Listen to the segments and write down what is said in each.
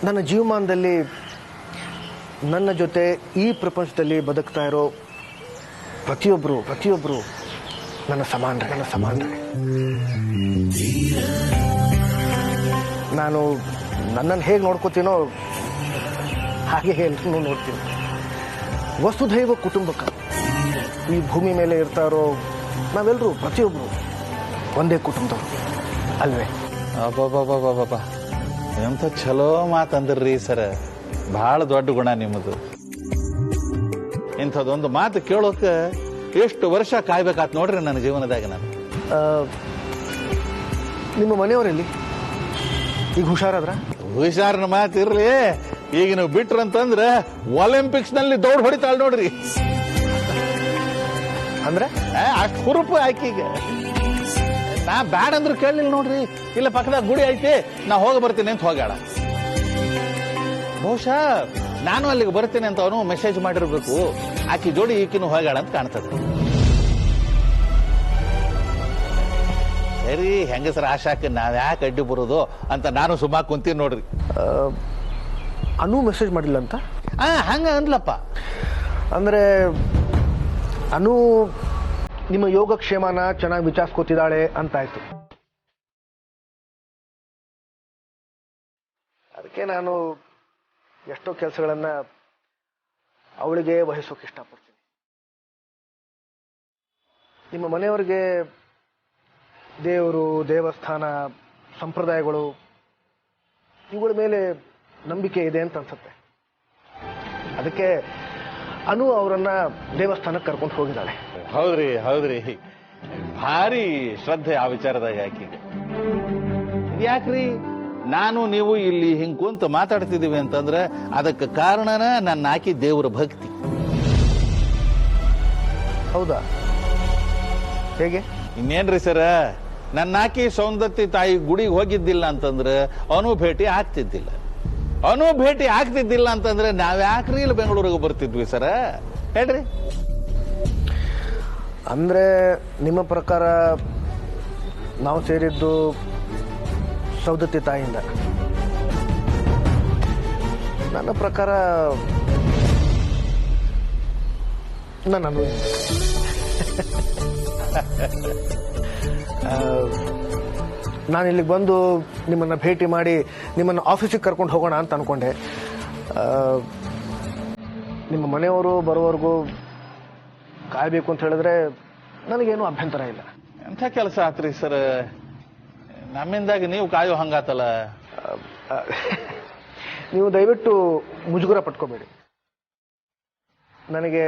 ನನ್ನ ಜೀವಮಾನದಲ್ಲಿ ನನ್ನ ಜೊತೆ ಈ ಪ್ರಪಂಚದಲ್ಲಿ ಬದುಕ್ತಾ ಇರೋ ಪ್ರತಿಯೊಬ್ಬರು ನನ್ನ ಸಮಾನರೇ. ನಾನು ನನ್ನನ್ನು ಹೇಗೆ ನೋಡ್ಕೋತೀನೋ ಹಾಗೆ ಎಲ್ಲರೂ ನೋಡ್ತೀನಿ. ವಸುಧೈವ ಕುಟುಂಬಕ. ಈ ಭೂಮಿ ಮೇಲೆ ಇರ್ತಾ ಇರೋ ನಾವೆಲ್ಲರೂ ಪ್ರತಿಯೊಬ್ಬರು ಒಂದೇ ಕುಟುಂಬದವರು ಅಲ್ವೇ? ಅಬ್ಬಬ್ಬಬ್ಬಬ್ಬ, ಎಂಥ ಚಲೋ ಮಾತಂದ್ರಿ ಸರ್. ಬಹಳ ದೊಡ್ಡ ಗುಣ ನಿಮ್ಮದು. ಇಂಥದ್ದೊಂದು ಮಾತು ಕೇಳೋಕೆ ಎಷ್ಟು ವರ್ಷ ಕಾಯ್ಬೇಕಾತ್ ನೋಡ್ರಿ ನನ್ನ ಜೀವನದಾಗ. ನಾನು ನಿಮ್ಮ ಮನೆಯವರಲ್ಲಿ ಈಗ ಹುಷಾರಾದ್ರ? ಹುಷಾರಿನ ಮಾತು ಇರ್ಲಿ. ಈಗ ನೀವು ಬಿಟ್ರಂತಂದ್ರೆ ಒಲಿಂಪಿಕ್ಸ್ ನಲ್ಲಿ ದೌಡ್ ಹೊಡಿತಾಳ ನೋಡ್ರಿ. ಅಂದ್ರೆ ಅಷ್ಟು ಹುರುಪು ಆಕಿಗ. ನಾ ಬ್ಯಾಡ ಅಂದ್ರು ಕೇಳಲಿಲ್ಲ ನೋಡ್ರಿ. ಇಲ್ಲ ಪಕ್ಕದಾಗ ಗುಡಿ ಐತಿ, ನಾ ಹೋಗಿ ಬರ್ತೀನಿ ಅಂತ ಹೋಗ್ಯಾಳ. ಬಹುಶಃ ನಾನು ಅಲ್ಲಿಗೆ ಬರ್ತೀನಿ ಅಂತ ಅವನು ಮೆಸೇಜ್ ಮಾಡಿರ್ಬೇಕು. ಆಕಿ ಜೋಡಿ ಈಕಿನೂ ಹೋಗ್ಯಾಳ ಅಂತ ಕಾಣ್ತದೆ. ಸರಿ, ಹೆಂಗಸರ ಆಶಾಕ ನಾವ್ ಯಾಕೆ ಅಡ್ಡಿ ಬರೋದು ಅಂತ ನಾನು ಸುಮಾ ಕುಂತೀನಿ ನೋಡ್ರಿ. ಅನು ಮೆಸೇಜ್ ಮಾಡಿಲ್ಲ ಅಂತ ಹಂಗ ಅಂದ್ಲಪ್ಪ. ಅಂದ್ರೆ ಅನು ನಿಮ್ಮ ಯೋಗಕ್ಷೇಮನ ಚೆನ್ನಾಗಿ ವಿಚಾರಿಸ್ಕೊತಿದ್ದಾಳೆ ಅಂತಾಯ್ತು. ಅದಕ್ಕೆ ನಾನು ಎಷ್ಟೋ ಕೆಲಸಗಳನ್ನ ಅವಳಿಗೆ ವಹಿಸೋಕೆ ಇಷ್ಟಪಡ್ತೀನಿ. ನಿಮ್ಮ ಮನೆಯವರಿಗೆ ದೇವರು, ದೇವಸ್ಥಾನ, ಸಂಪ್ರದಾಯಗಳು ಇವುಗಳ ಮೇಲೆ ನಂಬಿಕೆ ಇದೆ ಅಂತ ಅನ್ಸುತ್ತೆ. ಅದಕ್ಕೆ ಅನು ಅವರನ್ನ ದೇವಸ್ಥಾನಕ್ಕೆ ಕರ್ಕೊಂಡು ಹೋಗಿದ್ದಾಳೆ. ಹೌದ್ರಿ, ಭಾರಿ ಶ್ರದ್ಧೆ ಆ ವಿಚಾರದಾಗ. ಆಕಿಗೆ ಯಾಕ್ರಿ ನಾನು ನೀವು ಇಲ್ಲಿ ಹಿಂಗ್ ಕುಂತ ಮಾತಾಡ್ತಿದೀವಿ ಅಂತಂದ್ರೆ ಅದಕ್ಕೆ ಕಾರಣನ ನನ್ನ ಆಕಿ ದೇವರ ಭಕ್ತಿ. ಹೌದಾ? ಹೇಗೆ? ಇನ್ನೇನ್ರಿ ಸರ, ನನ್ನ ಆಕಿ ಸೌಂದತ್ತಿ ತಾಯಿ ಗುಡಿಗೆ ಹೋಗಿದ್ದಿಲ್ಲ ಅಂತಂದ್ರೆ ಅನು ಭೇಟಿ ಆಗ್ತಿದ್ದಿಲ್ಲ. ಅನು ಭೇಟಿ ಆಗ್ತಿದ್ದಿಲ್ಲ ಅಂತಂದ್ರೆ ನಾವ್ಯಾಕ್ರಿ ಇಲ್ಲಿ ಬೆಂಗಳೂರಿಗೆ ಬರ್ತಿದ್ವಿ ಸರ, ಹೇಳ್ರಿ. ಅಂದ್ರೆ ನಿಮ್ಮ ಪ್ರಕಾರ ನಾವು ಸೇರಿದ್ದು ಸೌದತ್ತಿ ತಾಯಿಯಿಂದ. ನನ್ನ ಪ್ರಕಾರ ನಾನು ಇಲ್ಲಿಗೆ ಬಂದು ನಿಮ್ಮನ್ನ ಭೇಟಿ ಮಾಡಿ ನಿಮ್ಮನ್ನು ಆಫೀಸಿಗೆ ಕರ್ಕೊಂಡು ಹೋಗೋಣ ಅಂತ ಅನ್ಕೊಂಡೆ. ನಿಮ್ಮ ಮನೆಯವರು ಬರೋವರೆಗೂ ಕಾಯಬೇಕು ಅಂತ ಹೇಳಿದ್ರೆ ನನಗೇನು ಅಭ್ಯಂತರ ಇಲ್ಲ. ಎಂಥ ಕೆಲಸ ಆತ್ರಿ ಸರ್, ನಮ್ಮಿಂದಾಗಿ ನೀವು ಕಾಯೋ ಹಂಗಾತಲ್ಲ. ನೀವು ದಯವಿಟ್ಟು ಮುಜುಗರ ಪಟ್ಕೋಬೇಡಿ. ನನಗೆ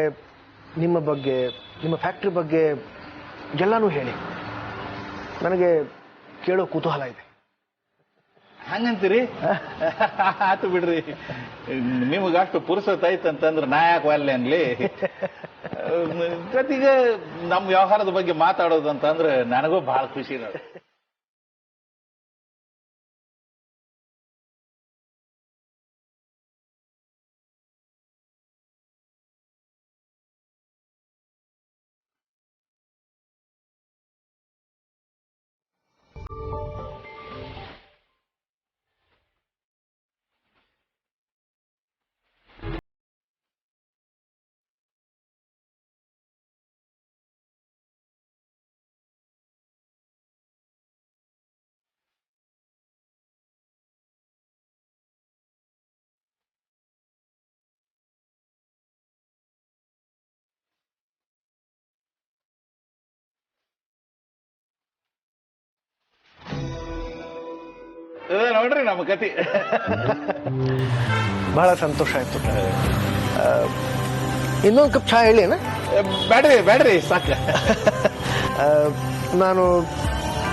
ನಿಮ್ಮ ಬಗ್ಗೆ, ನಿಮ್ಮ ಫ್ಯಾಕ್ಟ್ರಿ ಬಗ್ಗೆ ಎಲ್ಲಾನು ಹೇಳಿ. ನನಗೆ ಕೇಳೋ ಕುತೂಹಲ ಇದೆ. ಹಂಗಂತೀರಿ? ಆತು ಬಿಡ್ರಿ, ನಿಮಗಷ್ಟು ಪುರುಸತ್ ಐತಂತಂದ್ರೆ ನಾ ಯಾಕೆ ಅಲ್ಲೇ ಅನ್ಲಿ. ಜೊತೆಗೆ ನಮ್ಮ ವ್ಯವಹಾರದ ಬಗ್ಗೆ ಮಾತಾಡೋದಂತಂದ್ರೆ ನನಗೂ ಬಹಳ ಖುಷಿ ನೋಡಿ. ನೋಡ್ರಿ ನಮ್ಮ ಕತಿ. ಬಹಳ ಸಂತೋಷ ಆಯ್ತು. ಇನ್ನೊಂದು ಕಪ್ ಚಹಾ ಹೇಳಿ. ಬ್ಯಾಡ್ರಿ ಸಾಕ. ನಾನು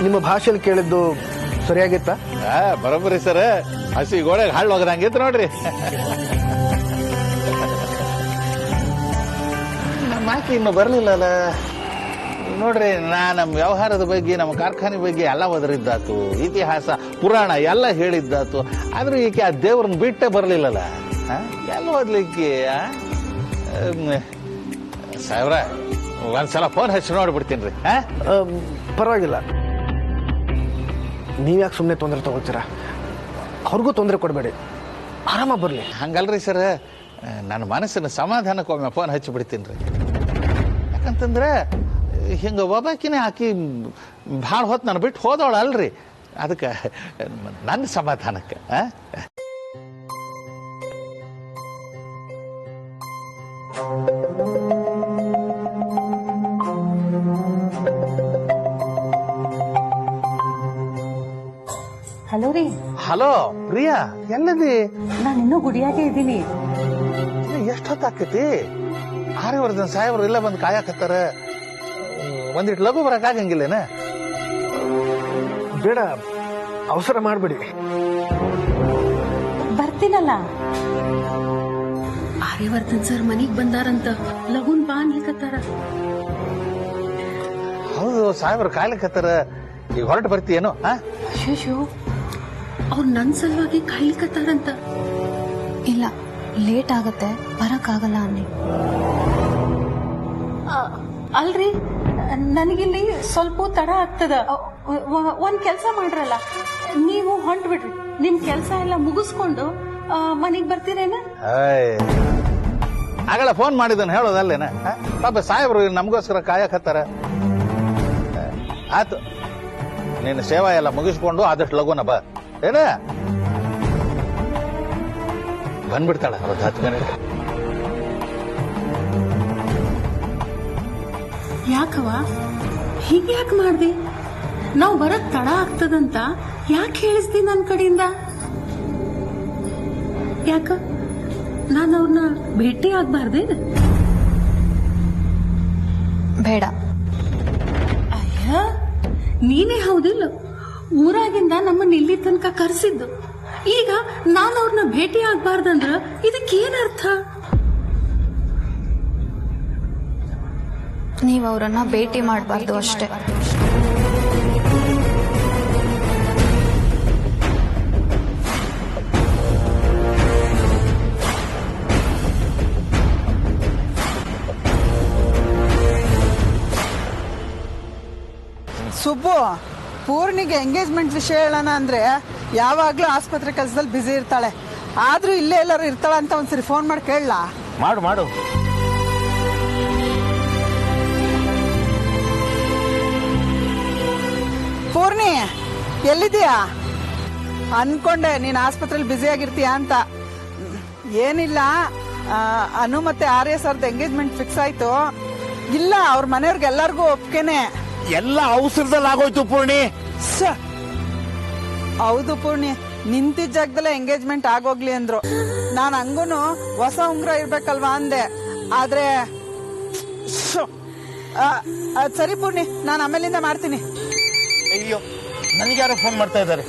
ನಿಮ್ಮ ಭಾಷೆಯಲ್ಲಿ ಕೇಳಿದ್ದು ಸರಿಯಾಗಿತ್ತ? ಬರೋಬ್ಬರಿ ಸರ್, ಹಸಿ ಗೋಡೆಗೆ ಹಾಳು ಹೋಗದಂಗಿತ್ತು ನೋಡ್ರಿ. ನಮ್ಮ ಆಕಿ ಇನ್ನು ಬರ್ಲಿಲ್ಲಲ್ಲ ನೋಡ್ರಿ. ನಮ್ಮ ವ್ಯವಹಾರದ ಬಗ್ಗೆ, ನಮ್ಮ ಕಾರ್ಖಾನೆ ಬಗ್ಗೆ ಎಲ್ಲ ಓದರಿದ್ದಾತು, ಇತಿಹಾಸ ಪುರಾಣ ಎಲ್ಲ ಹೇಳಿದ್ದಾತು. ಆದ್ರೂ ಈಕೆ ಆ ದೇವ್ರನ್ನ ಬಿಟ್ಟೆ ಬರ್ಲಿಲ್ಲಲ್ಲ. ಎಲ್ಲ ಓದ್ಲಿಕ್ಕೆ ಸಾಹೇಬ್ರ ಒಂದ್ಸಲ ಫೋನ್ ಹಚ್ಚಿ ನೋಡ್ಬಿಡ್ತೀನಿ. ಪರವಾಗಿಲ್ಲ, ನೀವ್ಯಾಕೆ ಸುಮ್ಮನೆ ತೊಂದರೆ ತಗೋತೀರಾ? ಅವ್ರಿಗೂ ತೊಂದರೆ ಕೊಡಬೇಡಿ. ಆರಾಮಾಗಿ ಬರಲಿ. ಹಂಗಲ್ರಿ ಸರ್, ನನ್ನ ಮನಸ್ಸಿನ ಸಮಾಧಾನಕ್ಕೊಮ್ಮೆ ಫೋನ್ ಹಚ್ಚಿಬಿಡ್ತೀನಿ ರೀ. ಯಾಕಂತಂದ್ರೆ ಹಿಂಗೆ ಒಬ್ಬಾಕಿನೇ ಆಕಿ ಭಾಳ ಹೊತ್ತು ನಾನು ಬಿಟ್ಟು ಹೋದವಳಲ್ರಿ, ಅದಕ್ಕೆ ನನ್ನ ಸಮಾಧಾನಕ್ಕೆ. ಹಲೋ ರೀ. ಹಲೋ ಪ್ರಿಯಾ, ಎಲ್ಲದಿ? ನಾನು ಇನ್ನೂ ಗುಡಿಯಾಗೆ ಇದ್ದೀನಿ. ಎಷ್ಟು ಹೊತ್ತಾಕೈತಿ? ಆರ್ಯವರ್ಧನ್ ಸಾಹೇಬ್ರು ಇಲ್ಲ ಬಂದು ಕಾಯಕತ್ತಾರ. ಒಂದಿಟ್ಟು ಲಘು ಬರಕ್ಕಾಗಂಗಿಲ್ಲೇನ? ಬೇಡ, ಅವಸರ ಮಾಡಬೇಡಿ. ಬರ್ತೀನಲ್ಲ. ಆರ್ಯವರ್ಧನ್ ಸರ್ ಮನೆಗ್ ಬಂದಾರಂತ, ಲಗುನ್ ಬಾ ಅನ್ಲಿಕತ್ತಾರ. ಹೌದು, ಸಾಹೇಬ್ರು ಕಾಯ್ಲಿಕತ್ತಾರ. ಈಗ ಹೊರಟು ಬರ್ತೀಯೇನೋ? ಶೋ, ಅವ್ರು ನನ್ ಸಲುವಾಗಿ ಕಾಯ್ಲಿಕತ್ತಾರಂತ. ಇಲ್ಲ, ಲೇಟ್ ಆಗತ್ತೆ, ಬರಕ್ಕಾಗಲ್ಲ ಅನ್ನಿ. ಅಲ್ರಿ, ನನಗಿಲ್ಲಿ ಸ್ವಲ್ಪ ತಡ ಆಗ್ತದ. ಒಂದ್ ಕೆಲ್ಸ ಮಾಡ್ರಲ್ಲ, ನೀವು ಹೊಂಟ್ ಬಿಡ್ರಿ. ನಿಮ್ ಕೆಲ್ಸ ಎಲ್ಲ ಮುಗಿಸ್ಕೊಂಡು ಮನೆಗ್ ಬರ್ತೀರೇನ? ಆಗಲ್ಲ ಫೋನ್ ಮಾಡಿದನ್ ಹೇಳೋದಲ್ಲೇನ? ಪಾಪ ಸಾಹೇಬ್ರು ನಮಗೋಸ್ಕರ ಕಾಯಕತ್ತಾರ. ಆಯ್ತು, ನಿನ್ನ ಸೇವಾ ಎಲ್ಲ ಮುಗಿಸ್ಕೊಂಡು ಆದಷ್ಟು ಲಘುನ ಬಾ. ಏನ ಬಂದ್ಬಿಡ್ತಾಳ ಅವತ್ತು 10 ಗಂಟೆ. ಯಾಕವ ಹೀಗೆ ಯಾಕೆ ಮಾಡ್ದೆ? ನಾವು ಬರಕ್ ತಡ ಆಗ್ತದಂತ ಯಾಕೆ ಹೇಳಿಸ್ದಿ ನನ್ ಕಡೆಯಿಂದ? ಯಾಕ ನಾನು ಅವ್ರನ್ನ ಭೇಟಿ ಆಗ್ಬಾರ್ದೇ? ಬೇಡ. ಅಯ್ಯ, ನೀನೇ ಹೌದಿಲ್ಲ ಊರಾಗಿಂದ ನಮ್ಮನ್ನ ಇಲ್ಲಿ ತನಕ ಕರೆಸಿದ್ದು. ಈಗ ನಾನು ಅವ್ರನ್ನ ಭೇಟಿ ಆಗ್ಬಾರ್ದಂದ್ರ ಇದಕ್ಕೇನರ್ಥ? ನೀವು ಅವರನ್ನ ಭೇಟಿ ಮಾಡಬಾರ್ದು ಅಷ್ಟೇ. ಸುಬ್ಬು, ಪೂರ್ಣಿಗೆ ಎಂಗೇಜ್ಮೆಂಟ್ ವಿಷಯ ಹೇಳೋಣ ಅಂದ್ರೆ ಯಾವಾಗ್ಲೂ ಆಸ್ಪತ್ರೆ ಕೆಲಸದಲ್ಲಿ ಬ್ಯುಸಿ ಇರ್ತಾಳೆ. ಆದ್ರೂ ಇಲ್ಲೇ ಎಲ್ಲರೂ ಇರ್ತಾಳ ಅಂತ ಒಂದ್ಸರಿ ಫೋನ್ ಮಾಡಿ ಕೇಳಲಾ? ಮಾಡು. ಪೂರ್ಣಿ, ಎಲ್ಲಿದೀಯಾ? ಅನ್ಕೊಂಡೆ ನೀನ್ ಆಸ್ಪತ್ರೆಯಲ್ಲಿ ಬ್ಯುಸಿ ಆಗಿರ್ತೀಯ ಅಂತ. ಏನಿಲ್ಲ, ಅನು ಮತ್ತೆ ಆರ್ಯ ಸರ್ದು ಎಂಗೇಜ್ಮೆಂಟ್ ಫಿಕ್ಸ್ ಆಯ್ತು. ಇಲ್ಲ, ಅವ್ರ ಮನೆಯವ್ರಿಗೆಲ್ಲರಿಗೂ ಒಪ್ಕೆನೆ. ಎಲ್ಲ ಅವಸರದಲ್ಲಿ ಆಗೋಯ್ತು ಪೂರ್ಣಿ. ಹೌದು ಪೂರ್ಣಿ, ನಿಂತಿದ್ದ ಜಾಗದಲ್ಲೇ ಎಂಗೇಜ್ಮೆಂಟ್ ಆಗೋಗ್ಲಿ ಅಂದ್ರು. ನಾನ್ ಹಂಗೂನು ಹೊಸ ಉಂಗ್ರ ಇರ್ಬೇಕಲ್ವಾ ಅಂದೆ. ಆದ್ರೆ ಸರಿ ಪೂರ್ಣಿ, ನಾನು ಆಮೇಲಿಂದ ಮಾಡ್ತೀನಿ. ಅಯ್ಯೋ, ನನಗ್ಯಾರೋ ಫೋನ್ ಮಾಡ್ತಾ ಇದ್ದಾರೆ.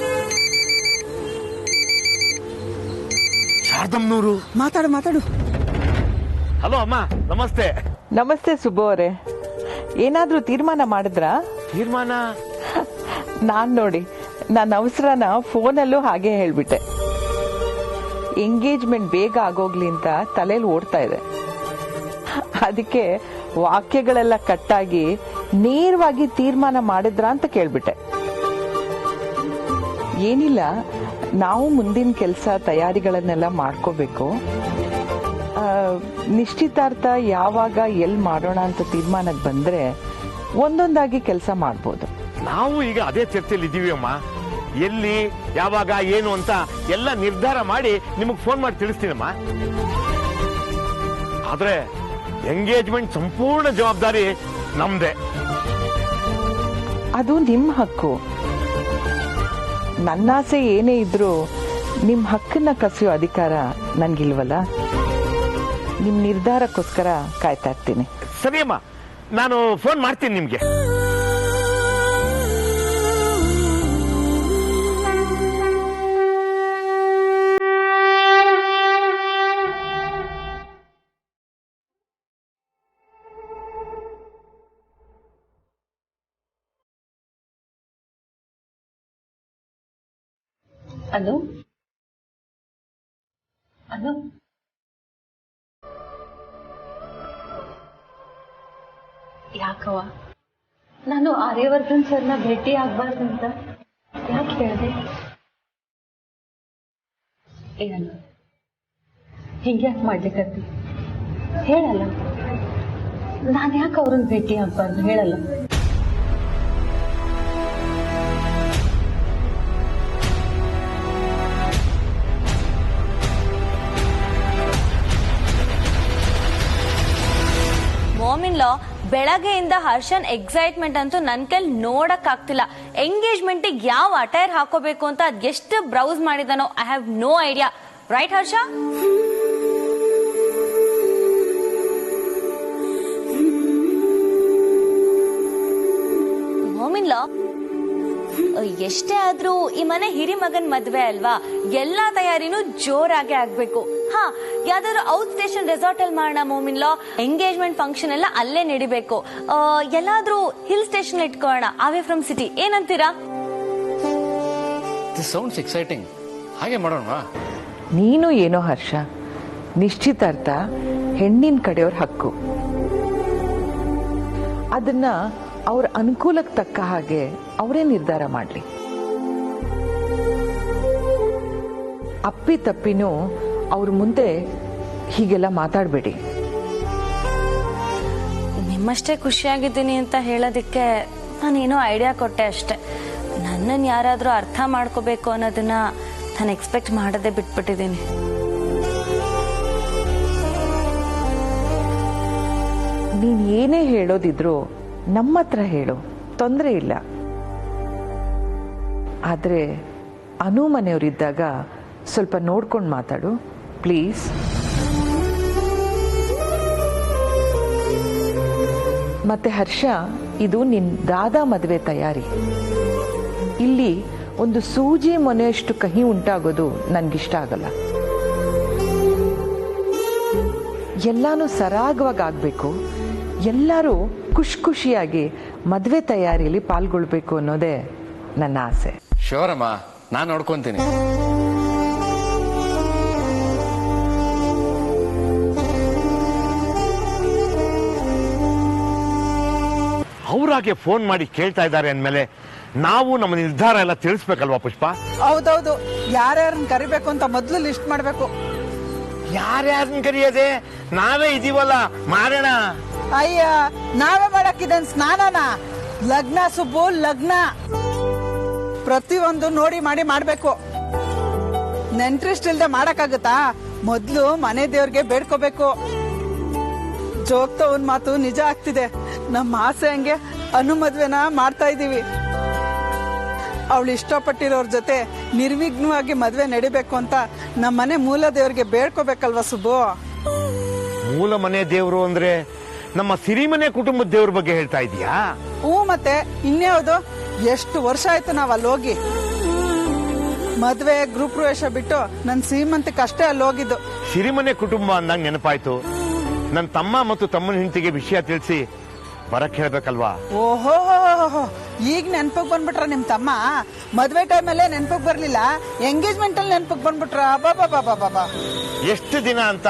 ಶಾರದಮ್ನೂರು. ಮಾತಾಡು. ಹಲೋ ಅಮ್ಮ, ನಮಸ್ತೆ. ನಮಸ್ತೆ ಸುಬ್ಬು ಅವರೇ. ಏನಾದ್ರೂ ತೀರ್ಮಾನ ಮಾಡಿದ್ರಾ? ತೀರ್ಮಾನ? ನಾನ್ ನೋಡಿ ನನ್ನ ಅವಸರನ ಫೋನಲ್ಲೂ ಹಾಗೆ ಹೇಳ್ಬಿಟ್ಟೆ. ಎಂಗೇಜ್ಮೆಂಟ್ ಬೇಗ ಆಗೋಗ್ಲಿ ಅಂತ ತಲೆಯಲ್ಲಿ ಓಡ್ತಾ ಇದೆ. ಅದಕ್ಕೆ ವಾಕ್ಯಗಳೆಲ್ಲ ಕಟ್ಟಾಗಿ ನೇರವಾಗಿ ತೀರ್ಮಾನ ಮಾಡಿದ್ರ ಅಂತ ಕೇಳ್ಬಿಟ್ಟೆ. ಏನಿಲ್ಲ, ನಾವು ಮುಂದಿನ ಕೆಲಸ ತಯಾರಿಗಳನ್ನೆಲ್ಲ ಮಾಡ್ಕೋಬೇಕು. ನಿಶ್ಚಿತಾರ್ಥ ಯಾವಾಗ ಎಲ್ಲಿ ಮಾಡೋಣ ಅಂತ ತೀರ್ಮಾನಕ್ಕೆ ಬಂದ್ರೆ ಒಂದೊಂದಾಗಿ ಕೆಲಸ ಮಾಡ್ಬೋದು. ನಾವು ಈಗ ಅದೇ ಚರ್ಚೆಯಲ್ಲಿ ಇದ್ದೀವಿ ಅಮ್ಮ. ಎಲ್ಲಿ, ಯಾವಾಗ, ಏನು ಅಂತ ಎಲ್ಲ ನಿರ್ಧಾರ ಮಾಡಿ ನಿಮಗ್ ಫೋನ್ ಮಾಡಿ ತಿಳಿಸ್ತೀನಮ್ಮ. ಆದ್ರೆ ಎಂಗೇಜ್ಮೆಂಟ್ ಸಂಪೂರ್ಣ ಜವಾಬ್ದಾರಿ ನಮ್ದೇ. ಅದು ನಿಮ್ಮ ಹಕ್ಕು. ನನ್ನಾಸೆ ಏನೇ ಇದ್ರೂ ನಿಮ್ ಹಕ್ಕನ್ನ ಕಸಿಯೋ ಅಧಿಕಾರ ನನ್ಗಿಲ್ವಲ್ಲ. ನಿಮ್ ನಿರ್ಧಾರಕ್ಕೋಸ್ಕರ ಕಾಯ್ತಾ ಇರ್ತೀನಿ. ಸರಿ ಅಮ್ಮ, ನಾನು ಫೋನ್ ಮಾಡ್ತೀನಿ ನಿಮ್ಗೆ. ಅಲೋ, ಯಾಕವ್ವ ನಾನು ಆರ್ಯವರ್ಧನ್ ಸರ್ನ ಭೇಟಿ ಆಗ್ಬಾರ್ದಂತ ಯಾಕೆ ಹೇಳಿದೆ? ಏನಲ್ಲ, ಹಿಂಗ್ಯಾಕೆ ಮಾಡ್ಲಿಕ್ಕತ್ತಿ? ಹೇಳಲ್ಲ. ನಾನು ಯಾಕೆ ಅವ್ರನ್ನ ಭೇಟಿ ಆಗ್ಬಾರ್ದು? ಹೇಳಲ್ಲ. ಮಾಮಿನ್ ಲಾ, ಬೆಳಗ್ಗೆಯಿಂದ ಹರ್ಷನ್ ಎಕ್ಸೈಟ್ಮೆಂಟ್ ಅಂತೂ ನನ್ ಕೈಲಿ ನೋಡಕ್ ಆಗ್ತಿಲ್ಲ. ಎಂಗೇಜ್ಮೆಂಟ್ ಯಾವ ಅಟೈರ್ ಹಾಕೋಬೇಕು ಅಂತ ಅದ್ ಎಷ್ಟು ಬ್ರೌಸ್ ಮಾಡಿದಾನೋ, I have no idea. Right Harsha? ಮಾಮಿನ್ ಲಾ, ಎಷ್ಟೇ ಆದ್ರೂ ಈ ಮನೆ ಹಿರಿ ಮಗನ್ ಮದ್ವೆ ಅಲ್ವಾ, ಎಲ್ಲಾ ತಯಾರಿನೂ ಜೋರಾಗಿ ಆಗ್ಬೇಕು. ಹಾ, ಯಾವ್ದಾದ್ರು ಔಟ್ ಸ್ಟೇಷನ್ ರೆಸಾರ್ಟ್ ಅಲ್ಲಿ ಮಾಡೋಣ ಮೋಮಿನ್ ಲಾ. ಎಂಗೇಜ್ಮೆಂಟ್ ಫಂಕ್ಷನ್ ಎಲ್ಲ ಅಲ್ಲೇ ನಡಿಬೇಕು. ಎಲ್ಲಾದ್ರೂ ಹಿಲ್ ಸ್ಟೇಷನ್ ಇಟ್ಕೊಳ್ಳೋಣ, ಅವೇ ಫ್ರಮ್ ಸಿಟಿ. ಏನಂತೀರಾ? This sounds exciting. ಹಾಗೆ ಮಾಡೋಣ. ನೀನು ಏನೋ ಹರ್ಷ, ನಿಶ್ಚಿತಾರ್ಥ ಹೆಣ್ಣಿನ ಕಡೆಯವ್ರ ಹಕ್ಕು. ಅದನ್ನ ಅವ್ರ ಅನುಕೂಲಕ್ಕೆ ತಕ್ಕ ಹಾಗೆ ಅವರೇ ನಿರ್ಧಾರ ಮಾಡ್ಲಿ. ಅಪ್ಪಿ ತಪ್ಪಿನೂ ಅವ್ರ ಮುಂದೆ ಹೀಗೆಲ್ಲ ಮಾತಾಡಬೇಡಿ. ನಿಮ್ಮಷ್ಟೇ ಖುಷಿಯಾಗಿದ್ದೀನಿ ಅಂತ ಹೇಳೋದಕ್ಕೆ ನಾನೇನೋ ಐಡಿಯಾ ಕೊಟ್ಟೆ ಅಷ್ಟೆ. ನನ್ನನ್ನು ಯಾರಾದ್ರೂ ಅರ್ಥ ಮಾಡ್ಕೋಬೇಕು ಅನ್ನೋದನ್ನ ನಾನು ಎಕ್ಸ್ಪೆಕ್ಟ್ ಮಾಡದೆ ಬಿಟ್ಬಿಟ್ಟಿದ್ದೀನಿ. ನೀನ್ ಏನೇ ಹೇಳೋದಿದ್ರು ನಮ್ಮ ಹತ್ರ ಹೇಳು, ತೊಂದರೆ ಇಲ್ಲ. ಆದ್ರೆ ಅನು ಮನೆಯವರಿದ್ದಾಗ ಸ್ವಲ್ಪ ನೋಡ್ಕೊಂಡು ಮಾತಾಡು ಪ್ಲೀಸ್. ಮತ್ತೆ ಹರ್ಷ, ಇದು ನಿನ್ ದಾದಾ ಮದುವೆ ತಯಾರಿ. ಇಲ್ಲಿ ಒಂದು ಸೂಜಿ ಮೊನೆಯಷ್ಟು ಕಹಿ ಉಂಟಾಗೋದು ನನ್ಗಿಷ್ಟ ಆಗಲ್ಲ. ಎಲ್ಲಾನು ಸರಾಗವಾಗಿ ಆಗ್ಬೇಕು. ಎಲ್ಲರೂ ಖುಷಿಯಾಗಿ ಮದುವೆ ತಯಾರಿಯಲ್ಲಿ ಪಾಲ್ಗೊಳ್ಬೇಕು ಅನ್ನೋದೇ ನನ್ನ ಆಸೆ. ಶೋರಮ್ಮ, ನಾನು ನೋಡ್ಕೊಂತೀನಿ. ಅವ್ರಾಗೆ ಫೋನ್ ಮಾಡಿ ಕೇಳ್ತಾ ಇದ್ದಾರೆ ಅಂದ್ಮೇಲೆ ನಾವು ನಮ್ಮ ನಿರ್ಧಾರ ಎಲ್ಲ ತಿಳಿಸ್ಬೇಕಲ್ವಾ ಪುಷ್ಪ? ಹೌದೌದು, ಯಾರ್ಯಾರನ್ನ ಕರಿಬೇಕು ಅಂತ ಮೊದ್ಲು ಲಿಸ್ಟ್ ಮಾಡ್ಬೇಕು. ಯಾರ್ಯಾರನ್ನ ಕರಿಯೋದೆ? ನಾವೇ ಇದೀವಲ್ಲ, ಮಾಡೋಣ. ಅಯ್ಯ, ನಾವೇ ಮಾಡಕ್ಕಿದೆ ಸ್ನಾನನ? ಲಗ್ನ ಸುಬ್ಬು, ಲಗ್ನ ಪ್ರತಿಯೊಂದು ನೋಡಿ ಮಾಡಿ ಮಾಡ್ಬೇಕು. ನೆಂಟ್ರಿಸ್ಟ್ ಇಲ್ದೆ ಮಾಡಕ್ಕಾಗತ್ತಾ? ಮೊದ್ಲು ಮನೆ ದೇವ್ರಿಗೆ ಬೇಡ್ಕೋಬೇಕು. ಜೋಗ್ತಾ ಒಂದ್ ಮಾತು ನಿಜ ಆಗ್ತಿದೆ. ನಮ್ಮ ಆಸೆ ಹಂಗೆ ಅನು ಮದ್ವೆನ ಮಾಡ್ತಾ ಇದೀವಿ. ಅವಳು ಇಷ್ಟಪಟ್ಟಿರೋರ್ ಜೊತೆ ನಿರ್ವಿಘ್ನವಾಗಿ ಮದ್ವೆ ನಡಿಬೇಕು ಅಂತ ನಮ್ಮ ಮನೆ ಮೂಲ ದೇವ್ರಿಗೆ ಬೇಡ್ಕೋಬೇಕಲ್ವಾ ಸುಬ್ಬು? ಮೂಲ ಮನೆ ದೇವ್ರು ಅಂದ್ರೆ ನಮ್ಮ ಸಿರಿಮನೆ ಕುಟುಂಬದ ದೇವ್ರ ಬಗ್ಗೆ ಹೇಳ್ತಾ ಇದೀಯಾ? ಮತ್ತೆ ಇನ್ಯಾವುದು? ಎಷ್ಟು ವರ್ಷ ಆಯ್ತು ನಾವ್ ಅಲ್ಲಿ ಹೋಗಿ. ಮದ್ವೆ ಗೃಹ ಪ್ರವೇಶ ಬಿಟ್ಟು ನನ್ ಶ್ರೀಮಂತಕ್ಕೆ ಅಷ್ಟೇ ಅಲ್ಲಿ ಹೋಗಿದ್ದು. ಸಿರಿಮನೆ ಕುಟುಂಬ ಅಂದಂಗ ನೆನಪಾಯ್ತು. ನನ್ನ ತಮ್ಮ ಮತ್ತು ತಮ್ಮನ ಹೆಂಡತಿಗೆ ವಿಷಯ ತಿಳಿಸಿ ಬರಕ್ ಹೇಳ್ಬೇಕಲ್ವಾ? ಓಹೋ, ಈಗ ನೆನ್ಪಕ್ ಬಂದ್ಬಿಟ್ರ ನಿಮ್ ತಮ್ಮ? ಮದ್ವೆ ಟೈಮಲ್ಲೇ ನೆನ್ಪಕ್ ಬರ್ಲಿಲ್ಲ, ಎಂಗೇಜ್ಮೆಂಟ್ ಅಲ್ಲಿ ನೆನ್ಪಕ್ ಬಂದ್ಬಿಟ್ರ? ಬಾಬಾ, ಎಷ್ಟು ದಿನ ಅಂತ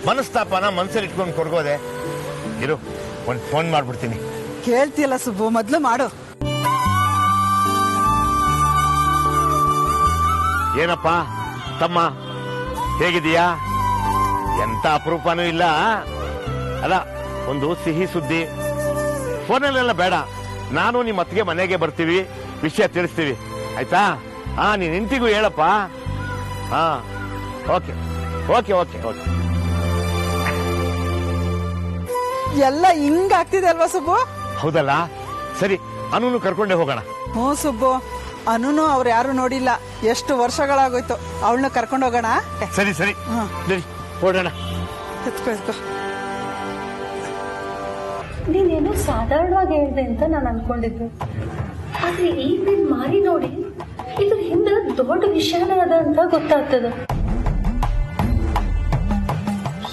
ಮನಸ್ತಾಪನ ಮನ್ಸಲ್ಲಿ ಇಟ್ಕೊಂಡು ಕೊಡ್ಗೋದೆ. ಇರು, ಒಂದ್ ಫೋನ್ ಮಾಡ್ಬಿಡ್ತೀನಿ. ಕೇಳ್ತಿಯಲ್ಲ ಸುಬ್ಬು, ಮೊದ್ಲು ಮಾಡು. ಏನಪ್ಪ ತಮ್ಮ, ಹೇಗಿದೀಯಾ? ಎಂತ ಅಪರೂಪನೂ ಇಲ್ಲ. ಅಲ್ಲ, ಒಂದು ಸಿಹಿ ಸುದ್ದಿ. ಫೋನಲ್ಲೆಲ್ಲ ಬೇಡ, ನಾನು ನಿಮ್ಮ ಅತ್ತಿಗೆ ಮನೆಗೆ ಬರ್ತೀವಿ, ವಿಷಯ ತಿಳಿಸ್ತೀವಿ, ಆಯ್ತಾ? ನೀನ್ ಇಂಟಿಗೂ ಹೇಳಪ್ಪ. Okay okay okay okay. ಎಲ್ಲ ಹಿಂಗ ಆಗ್ತಿದೆ ಅಲ್ವಾ ಸುಬ್ಬು? ಹೌದಲ್ಲ? ಸರಿ, ಅನುನು ಕರ್ಕೊಂಡೇ ಹೋಗೋಣ. ಹ್ಞೂ ಸುಬ್ಬು, ಅನುನು ಅವ್ರು ಯಾರು ನೋಡಿಲ್ಲ, ಎಷ್ಟು ವರ್ಷಗಳಾಗೋಯ್ತು. ಅವಳನ್ನ ಕರ್ಕೊಂಡು ಹೋಗೋಣ. ಸರಿ ಸರಿ, ಹೊರಡೋಣ. ಎತ್ಕೋ. ನೀನೇನೋ ಸಾಧಾರಣವಾಗಿ ಹೇಳ್ದೆ ಅಂತ ನಾನು ಅನ್ಕೊಂಡಿದ್ದೆ. ಆದ್ರೆ ಈಗ ನೀನ್ ಮಾರಿ ನೋಡಿ ಇದ್ರ ಹಿಂದೆ ದೊಡ್ಡ ವಿಷಯನ ಅದ ಅಂತ ಗೊತ್ತಾಗ್ತದ.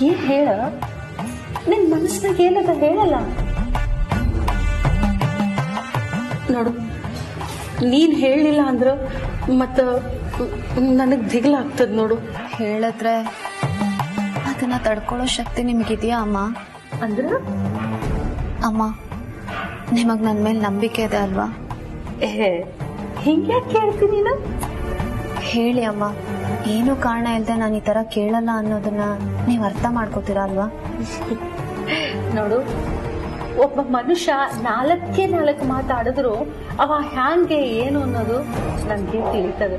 ಏನ್ ಹೇಳ? ನಿನ್ ಮನಸ್ಸಿನಾಗ ಏನದ ಹೇಳಲ್ಲ. ನೋಡು, ನೀನ್ ಹೇಳಿಲ್ಲ ಅಂದ್ರ ಮತ್ತ ನನಗ್ ದಿಗ್ಲಾಗ್ತದ ನೋಡು. ಹೇಳಿದ್ರೆ ಅದನ್ನ ತಡ್ಕೊಳ್ಳೋ ಶಕ್ತಿ ನಿಮ್ಗಿದ್ಯಾ ಅಮ್ಮ? ಅಂದ್ರ ಅಮ್ಮ, ನಿಮಗ್ ನನ್ ಮೇಲೆ ನಂಬಿಕೆ ಇದೆ ಅಲ್ವಾ? ಹಿಂಗ್ಯಾಕೆ ಕೇಳ್ತೀನಿ? ಹೇಳಿ ಅಮ್ಮ, ಏನು ಕಾರಣ ಇಲ್ಲದೆ ನಾನು ಈ ತರ ಕೇಳಲ್ಲ ಅನ್ನೋದನ್ನ ನೀವ್ ಅರ್ಥ ಮಾಡ್ಕೋತೀರಾ ಅಲ್ವಾ? ನೋಡು, ಒಬ್ಬ ಮನುಷ್ಯ 4 ಮಾತಾಡಿದ್ರು ಅವ ಹ್ಯಾಂಗೆ ಏನು ಅನ್ನೋದು ನನ್ಗೆ ತಿಳಿತದೆ.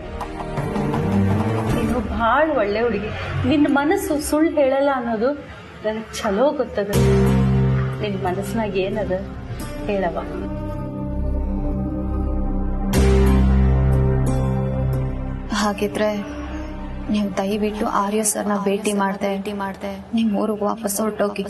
ನೀನು ಬಹಳ ಒಳ್ಳೆ ಹುಡುಗಿ, ನಿನ್ನ ಮನಸ್ಸು ಸುಳ್ಳು ಹೇಳಲ್ಲ ಅನ್ನೋದು ನನಗೆ ಚಲೋ ಗೊತ್ತದ. ನಿನ್ ಮನಸ್ಸಿನಾಗ ಏನದ ಹೇಳವ. ಹಾಗಿದ್ರೆ ನೀವು ದಯವಿಟ್ಟು ಆರ್ಯ ಸರ್ನ ಭೇಟಿ ಮಾಡ್ದೆ ನಿಮ್ ಊರಿಗೆ ವಾಪಸ್ ಹೊರಟೋಗಿ.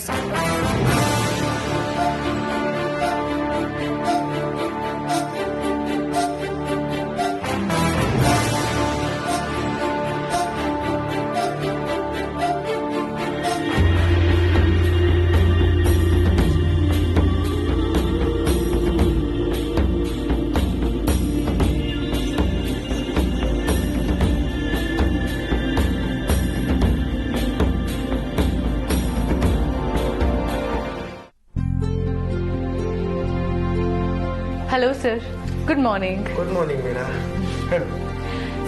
Hello sir, good morning. Good morning Meena.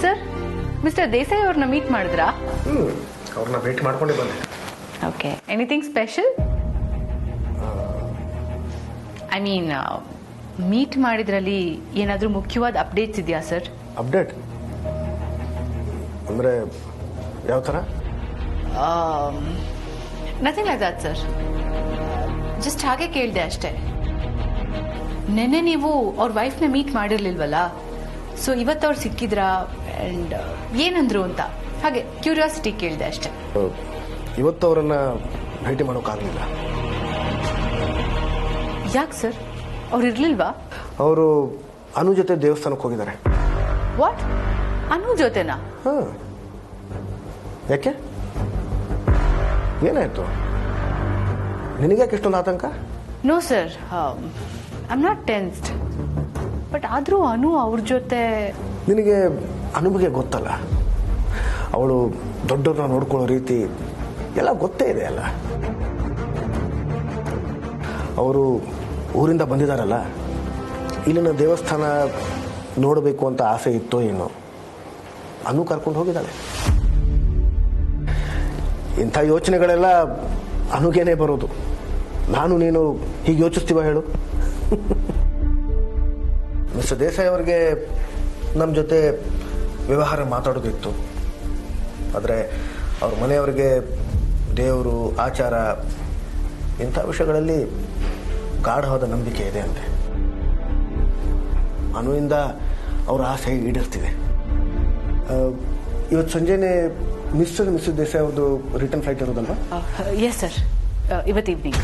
Sir, mister Desai ಅವ್ರನ್ನ ಮೀಟ್ ಮಾಡಿದ್ರಾ? ಅವ್ರನ್ನ ಭೇಟಿ ಮಾಡ್ಕೊಂಡೆ ಬಂದೆ. Okay, anything special? I mean meet ಮಾಡಿದ್ರಲ್ಲಿ ಏನಾದರೂ ಮುಖ್ಯವಾದ ಅಪ್ಡೇಟ್ಸ್ ಇದೆಯಾ ಸರ್? ಅಪ್ಡೇಟ್ ಅಂದ್ರೆ ಯಾವ ಥರ? Nothing like that sir. Just ಹಾಗೆ ಕೇಳಿದೆ ಅಷ್ಟೇ. ನೆನ್ನೆ ನೀವು ಅವ್ರ ವೈಫ್ನ ಮೀಟ್ ಮಾಡಿರ್ಲಿಲ್ವಲ್ಲ, ಸೊ ಇವತ್ತು ಅವ್ರು ಸಿಕ್ಕಿದ್ರಾ ಅಂಡ್ ಏನಂದ್ರು ಅಂತ ಹಾಗೆ ಕ್ಯೂರಿಯಾಸಿಟಿ ಕೇಳಿದೆ ಅಷ್ಟೇ. ಇವತ್ತು ಅವರನ್ನ ಭೇಟಿ ಮಾಡೋಕ್ಕಾಗಲಿಲ್ಲ. ಯಾಕೆ ಸರ್, ಅವ್ರು ಇರ್ಲಿಲ್ವಾ? ಅವರು ಅನು ಜೊತೆ ದೇವಸ್ಥಾನಕ್ಕೆ ಹೋಗಿದ್ದಾರೆ. ವಾಟ್? ಅನು ಜೊತೆನಾ? ಯಾಕೆ, ಏನಾಯ್ತು? ನಿನಗ್ಯಾಕೆ ಇಷ್ಟೊಂದು ಆತಂಕ? No sir, I am not tensed. But ಆದರೂ ಅನು ಅವ್ರ ಜೊತೆ. ನಿನಗೆ ಅನು ಬಗ್ಗೆ ಗೊತ್ತಲ್ಲ, ಅವಳು ದೊಡ್ಡವ್ರನ್ನ ನೋಡ್ಕೊಳ್ಳೋ ರೀತಿ ಎಲ್ಲ ಗೊತ್ತೇ ಇದೆ ಅಲ್ಲ. ಅವರು ಊರಿಂದ ಬಂದಿದ್ದಾರಲ್ಲ, ಇಲ್ಲಿನ ದೇವಸ್ಥಾನ ನೋಡಬೇಕು ಅಂತ ಆಸೆ ಇತ್ತೋ ಏನೋ, ಅನು ಕರ್ಕೊಂಡು ಹೋಗಿದ್ದಾಳೆ. ಇಂಥ ಯೋಚನೆಗಳೆಲ್ಲ ಅನುಗೇನೆ ಬರೋದು. ನಾನು ನೀನು ಹೀಗೆ ಯೋಚಿಸ್ತೀವ ಹೇಳು? ಮಿಸ್ಟರ್ ದೇಸಾಯಿ ಅವರಿಗೆ ನಮ್ಮ ಜೊತೆ ವ್ಯವಹಾರ ಮಾತಾಡೋದಿತ್ತು. ಆದರೆ ಅವ್ರ ಮನೆಯವರಿಗೆ ದೇವರು, ಆಚಾರ ಇಂಥ ವಿಷಯಗಳಲ್ಲಿ ಗಾಢವಾದ ನಂಬಿಕೆ ಇದೆ ಅಂತೆ. ಅನುವಿಂದ ಅವರ ಆಸೆ ಈಡೇರ್ತಿದೆ. ಇವತ್ತು ಸಂಜೆನೆ ಮಿಸ್ಟರ್ ಮಿಸ್ಸಸ್ ದೇಸಾಯಿ ಅವ್ರದ್ದು ರಿಟರ್ನ್ ಫ್ಲೈಟ್ ಇರೋದಲ್ವಾ? ಎಸ್ ಸರ್, ಇವತ್ತು ಈವ್ನಿಂಗ್.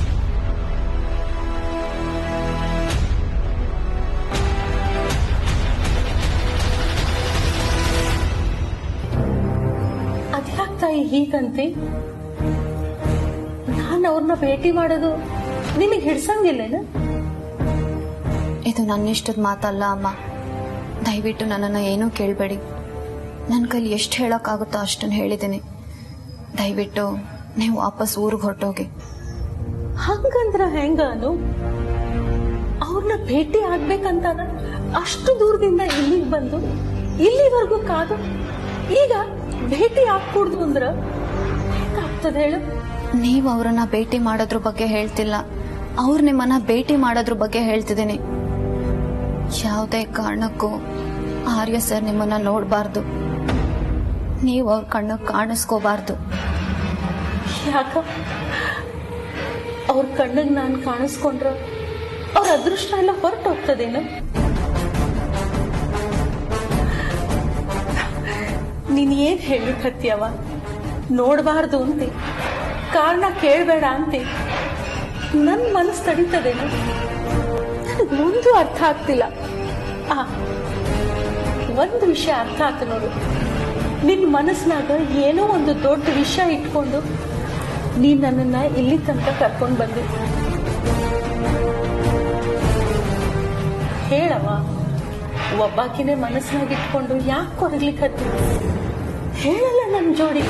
ಅದ್ಯಾಕ್ತಾಯಿ ಹೀಗಂತೆ? ನಾನು ಅವ್ರನ್ನ ಭೇಟಿ ಮಾಡೋದು ನಿನಗೆ ಹಿಡ್ಸಂಗಿಲ್ಲೇನ? ಇದು ನನ್ನಿಷ್ಟದ ಮಾತಲ್ಲ ಅಮ್ಮ. ದಯವಿಟ್ಟು ನನ್ನನ್ನು ಏನೂ ಕೇಳಬೇಡಿ. ನನ್ನ ಕೈಲಿ ಎಷ್ಟು ಹೇಳೋಕ್ಕಾಗುತ್ತೋ ಅಷ್ಟನ್ನು ಹೇಳಿದ್ದೀನಿ. ದಯವಿಟ್ಟು ನೀವು ವಾಪಸ್ ಊರಿಗೆ ಹೊರಟೋಗಿ. ಹಂಗಂದ್ರ ಹೆಂಗಾನು? ಅವ್ರನ್ನ ಭೇಟಿ ಆಗ್ಬೇಕಂತಾನ ಅಷ್ಟು ದೂರದಿಂದ ಇಲ್ಲಿಗೆ ಬಂದು ಇಲ್ಲಿವರೆಗೂ ಕಾದು ಈಗ ಭೇಟಿ ಆಗ್ಕೂಡ್ದು ಅಂದ್ರ ಹೇಗಾಗ್ತದ ಹೇಳು? ನೀವು ಅವರನ್ನ ಭೇಟಿ ಮಾಡೋದ್ರ ಬಗ್ಗೆ ಹೇಳ್ತಿಲ್ಲ, ಅವ್ರು ನಿಮ್ಮನ್ನ ಭೇಟಿ ಮಾಡೋದ್ರ ಬಗ್ಗೆ ಹೇಳ್ತಿದ್ದೀನಿ. ಯಾವುದೇ ಕಾರಣಕ್ಕೂ ಆರ್ಯ ಸರ್ ನಿಮ್ಮನ್ನ ನೋಡಬಾರ್ದು, ನೀವು ಅವ್ರ ಕಣ್ಣು ಕಾಣಿಸ್ಕೋಬಾರ್ದು. ಯಾಕ? ಅವ್ರ ಕಣ್ಣಿಗೆ ನಾನು ಕಾಣಿಸ್ಕೊಂಡ್ರ ಅವ್ರ ಅದೃಷ್ಟ ಎಲ್ಲ ಹೊರಟು ಹೋಗ್ತದೇನು? ನೀನ್ ಏನ್ ಹೇಳಿಕತ್ತೀಯವ? ನೋಡಬಾರ್ದು ಅಂತೆ, ಕಾರಣ ಕೇಳಬೇಡ ಅಂತೆ. ನನ್ ಮನಸ್ಸು ತಡೀತದೇನು? ನನಗ್ ಮುಂದೂ ಅರ್ಥ ಆಗ್ತಿಲ್ಲ. ಒಂದು ವಿಷಯ ಅರ್ಥ ಆಯ್ತು ನೋಡು. ನಿನ್ ಮನಸ್ಸಿನಾಗ ಏನೋ ಒಂದು ದೊಡ್ಡ ವಿಷಯ ಇಟ್ಕೊಂಡು ನೀನ್ ನನ್ನನ್ನ ಇಲ್ಲಿ ತನಕ ಕರ್ಕೊಂಡ್ ಬಂದಿ. ಹೇಳವ, ಒಬ್ಬಾಕಿನೇ ಮನಸ್ಸಿನಾಗ ಇಟ್ಕೊಂಡು ಯಾಕೆ ಕೊರಗ್ಲಿಕ್ಕೆ ಹೇಳಲ್ಲ ನನ್ ಜೋಡಿ?